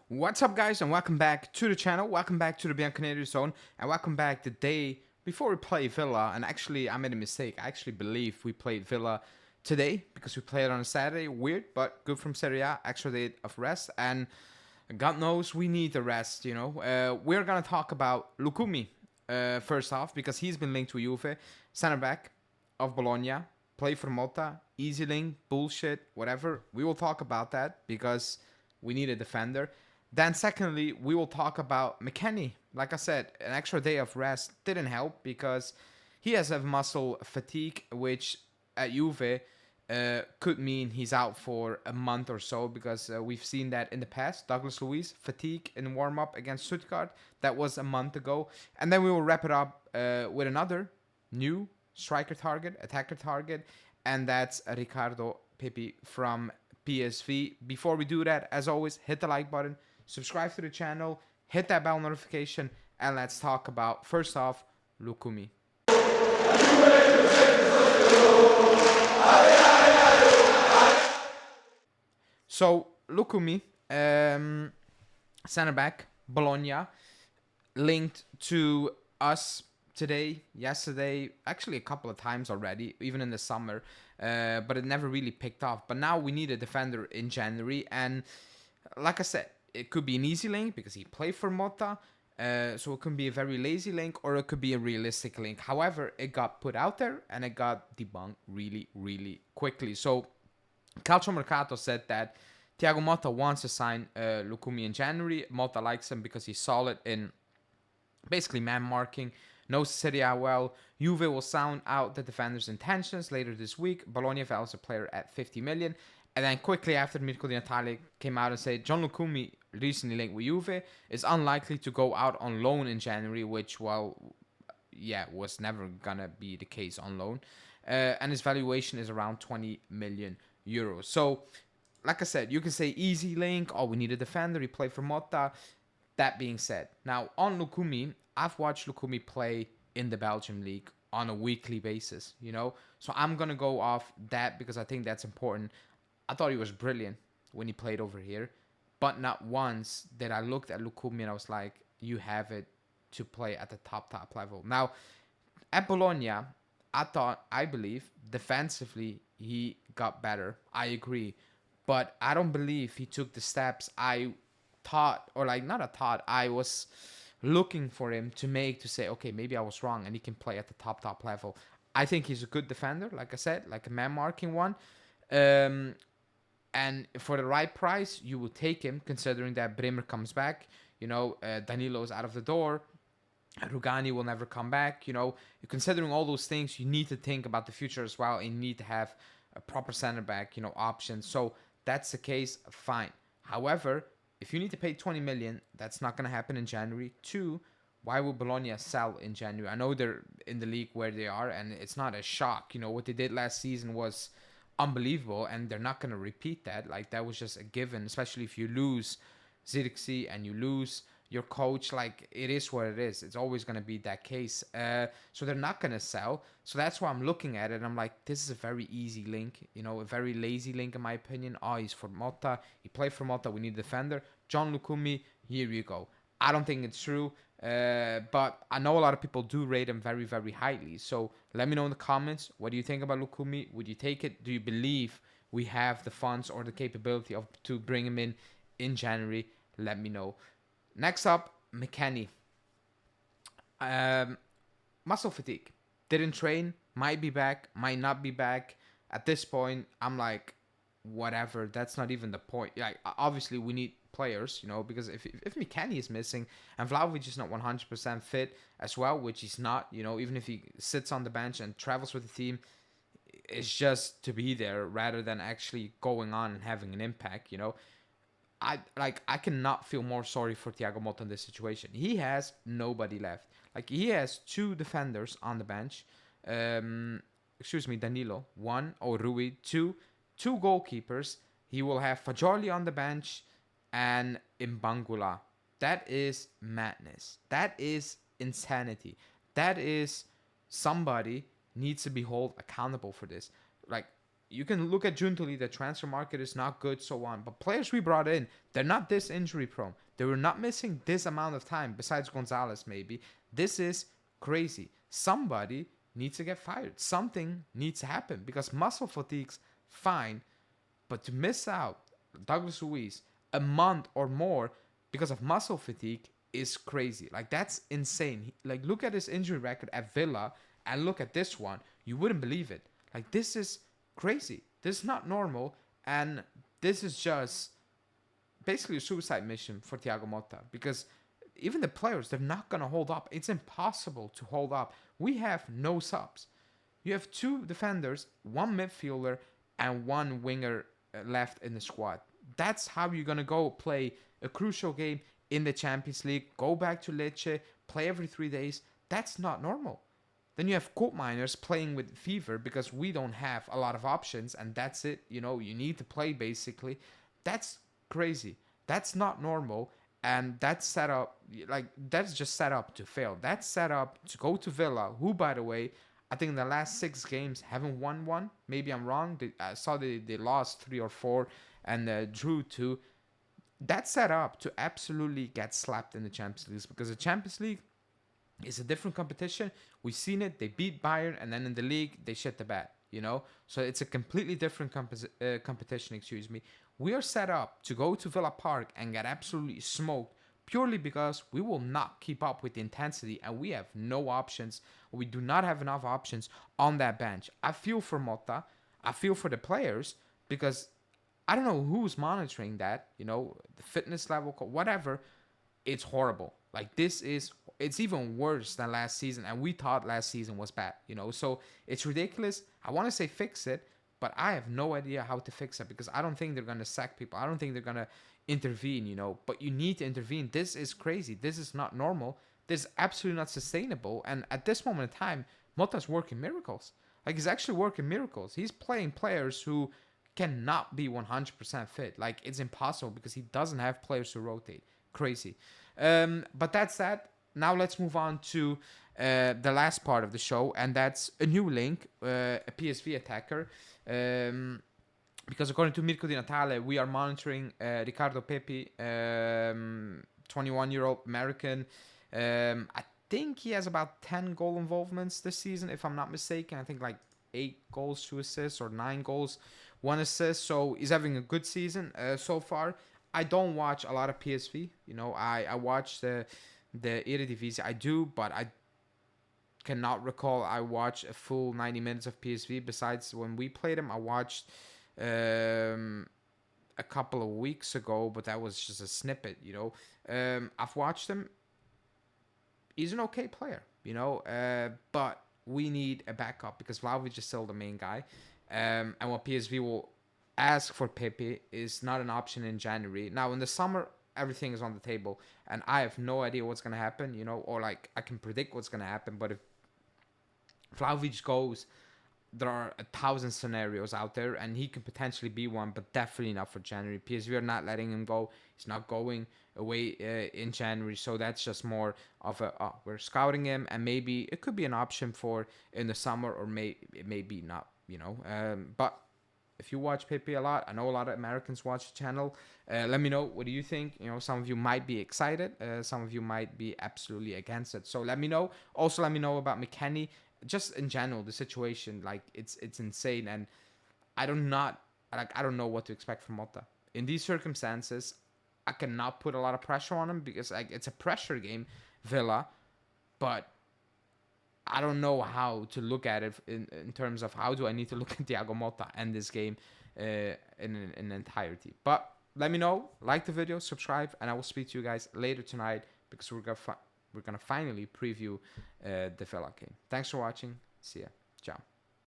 What's up, guys, and welcome back to the channel. Welcome back to the Bianconeri zone, and welcome back the day before we play Villa. And actually, I made a mistake. I actually believe we played Villa today because we played on a Saturday. Weird, but good from Serie A. Extra day of rest, and God knows we need the rest. We're gonna talk about Lucumi first off because he's been linked to Juve, center back of Bologna. Play for Motta, easy link, bullshit, whatever. We will talk about that because we need a defender. Then secondly, we will talk about McKennie. Like I said, an extra day of rest didn't help because he has a muscle fatigue, which at Juve could mean he's out for a month or so because we've seen that in the past. Douglas Luiz, fatigue in warm-up against Stuttgart. That was a month ago. And then we will wrap it up with another new striker target, attacker target, and that's Ricardo Pepi from PSV. Before we do that, as always, hit the like button, subscribe to the channel, hit that bell notification, and let's talk about, first off, Lucumi. So, Lucumi, center back, Bologna, linked to us today, yesterday, actually a couple of times already, even in the summer, but it never really picked off. But now we need a defender in January, and like I said, it could be an easy link because he played for Motta, so it could be a very lazy link or it could be a realistic link. However, it got put out there and it got debunked really, really quickly. So Calcio Mercato said that Thiago Motta wants to sign Lucumi in January. Motta likes him because he's solid in basically man marking, knows Serie A well. Juve will sound out the defender's intentions later this week. Bologna values a player at 50 million. And then quickly after, Mirko Di Natale came out and said Jhon Lucumi, recently linked with Juve, is unlikely to go out on loan in January, which, well, yeah, was never going to be the case on loan. And his valuation is around 20 million euros. So, like I said, you can say easy link. Oh, we need a defender. He played for Motta. That being said, now on Lucumi, I've watched Lucumi play in the Belgium league on a weekly basis, So I'm going to go off that because I think that's important. I thought he was brilliant when he played over here, but not once did I looked at Lucumi and I was like, you have it to play at the top level. Now, at Bologna, I believe, defensively, he got better. I agree. But I don't believe he took the steps I thought, or like, not a thought, I was looking for him to make, to say, okay, maybe I was wrong and he can play at the top level. I think he's a good defender, like I said, like a man marking one. And for the right price, you would take him, considering that Bremer comes back. Danilo is out of the door. Rugani will never come back. Considering all those things, you need to think about the future as well. And you need to have a proper center back, option. So that's the case, fine. However, if you need to pay 20 million, that's not going to happen in January. Two, why would Bologna sell in January? I know they're in the league where they are, and it's not a shock. What they did last season was unbelievable, and they're not going to repeat that. Like, that was just a given, especially if you lose Zirkzee and you lose your coach. Like, it is what it is. It's always going to be that case. So they're not going to sell. So that's why I'm looking at it. I'm like, this is a very easy link, a very lazy link in my opinion. Oh, he's for Motta. He played for Motta. We need a defender. Jhon Lucumi, here you go. I don't think it's true. But I know a lot of people do rate him very, very highly. So let me know in the comments. What do you think about Lucumi? Would you take it? Do you believe we have the funds or the capability to bring him in January? Let me know. Next up, McKennie. Muscle fatigue. Didn't train. Might be back. Might not be back. At this point, I'm like, whatever. That's not even the point. Like, obviously, we need players, because if McKennie is missing and Vlahovic is not 100% fit as well, which he's not, even if he sits on the bench and travels with the team, it's just to be there rather than actually going on and having an impact, I cannot feel more sorry for Thiago Motta in this situation. He has nobody left. Like, he has two defenders on the bench. Danilo. One, Rui. Two goalkeepers. He will have Fagioli on the bench and Mbangula. That is madness. That is insanity. That is, somebody needs to be held accountable for this. Like, you can look at Giuntoli, the transfer market is not good, so on. But players we brought in, they're not this injury prone. They were not missing this amount of time, besides Gonzalez maybe. This is crazy. Somebody needs to get fired. Something needs to happen because muscle fatigue's fine, but to miss out Douglas Luiz a month or more because of muscle fatigue is crazy. Like, that's insane. Like, look at his injury record at Villa and look at this one. You wouldn't believe it. Like, this is crazy. This is not normal, and this is just basically a suicide mission for Thiago Motta, because even the players, they're not going to hold up. It's impossible to hold up. We have no subs. You have 2 defenders, 1 midfielder, and 1 winger left in the squad. That's how you're going to go play a crucial game in the Champions League, go back to Lecce, play every 3 days. That's not normal. Then you have coal miners playing with fever because we don't have a lot of options, and that's it. You know, you need to play basically. That's crazy. That's not normal, and that's set up, like, that's just set up to fail. That's set up to go to Villa, who, by the way, I think in the last 6 games haven't won one. Maybe I'm wrong. I saw they lost 3 or 4 and drew 2. That's set up to absolutely get slapped in the Champions League, because the Champions League is a different competition. We've seen it. They beat Bayern, and then in the league, they shit the bed, you know? So it's a completely different competition, excuse me. We are set up to go to Villa Park and get absolutely smoked purely because we will not keep up with the intensity, and we have no options. We do not have enough options on that bench. I feel for Motta. I feel for the players, because I don't know who's monitoring that, you know, the fitness level, whatever. It's horrible. Like, it's even worse than last season, and we thought last season was bad, you know? So it's ridiculous. I want to say fix it, but I have no idea how to fix it, because I don't think they're going to sack people. I don't think they're going to intervene, you know? But you need to intervene. This is crazy. This is not normal. This is absolutely not sustainable. And at this moment in time, Motta's working miracles. Like, he's actually working miracles. He's playing players who cannot be 100% fit. Like, it's impossible because he doesn't have players to rotate. Crazy. But that's that. Now let's move on to the last part of the show, and that's a new link, a PSV attacker. Because according to Mirko Di Natale, we are monitoring Ricardo Pepi, 21-year-old American. I think he has about 10 goal involvements this season, if I'm not mistaken. I think like 8 goals, 2 assists, or 9 goals, 1 assist. So he's having a good season so far. I don't watch a lot of PSV. You know, I watch the Eredivisie. I do, but I cannot recall I watched a full 90 minutes of PSV. Besides when we played him, I watched a couple of weeks ago, but that was just a snippet, you know. I've watched him. He's an okay player, you know, but we need a backup because Vlahovic is still the main guy. And what PSV will ask for Pepe is not an option in January. Now, in the summer, everything is on the table, and I have no idea what's going to happen, you know, or like I can predict what's going to happen, but if Vlahovic goes, there are 1,000 scenarios out there, and he could potentially be one, but definitely not for January. PSV are not letting him go. He's not going away in January, so that's just more of a, we're scouting him, and maybe it could be an option for in the summer, or maybe not, you know. But if you watch Pepe a lot, I know a lot of Americans watch the channel. Let me know, what do you think? You know, some of you might be excited. Some of you might be absolutely against it. So let me know. Also, let me know about McKennie. Just in general, the situation, like, it's insane. And I don't know what to expect from Motta. In these circumstances, I cannot put a lot of pressure on him because, like, it's a pressure game, Villa. But I don't know how to look at it in terms of how do I need to look at Thiago Motta and this game in entirety. But let me know, like the video, subscribe, and I will speak to you guys later tonight because we're gonna finally preview the Villa game. Thanks for watching. See ya. Ciao.